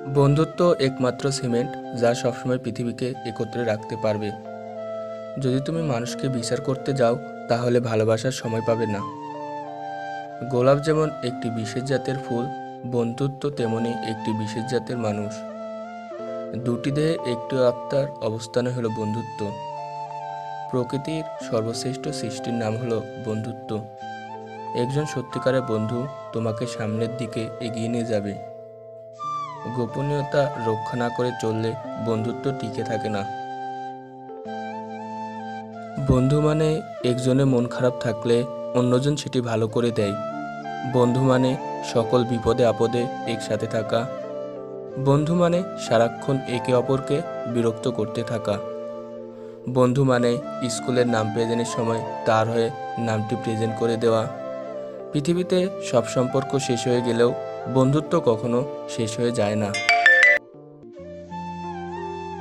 বন্ধুত্ব একমাত্র সিমেন্ট যা সবসময় পৃথিবীকে একত্রে রাখতে পারবে। যদি তুমি মানুষকে বিচার করতে যাও তাহলে ভালোবাসার সময় পাবে না। গোলাপ যেমন একটি বিশেষ জাতের ফুল, বন্ধুত্ব তেমনি একটি বিশেষ জাতের মানুষ। দুটি দেহে একটি আত্মার অবস্থানে হলো বন্ধুত্ব। প্রকৃতির সর্বশ্রেষ্ঠ সৃষ্টির নাম হলো বন্ধুত্ব। একজন সত্যিকারের বন্ধু তোমাকে সামনের দিকে এগিয়ে নিয়ে যাবে। গোপনীয়তা রক্ষা না করে চললে বন্ধুত্ব টিকে থাকে না। বন্ধু মানে একজনের মন খারাপ থাকলে অন্যজন সেটি ভালো করে দেয়। বন্ধু মানে সকল বিপদে আপদে একসাথে থাকা। বন্ধু মানে সারাক্ষণ একে অপরকে বিরক্ত করতে থাকা। বন্ধু মানে স্কুলের নাম প্রেজেন্টের সময় তার হয়ে নামটি প্রেজেন্ট করে দেওয়া। পৃথিবীতে সব সম্পর্ক শেষ হয়ে গেলেও বন্ধুত্ব কখনো শেষ হয়ে যায় না।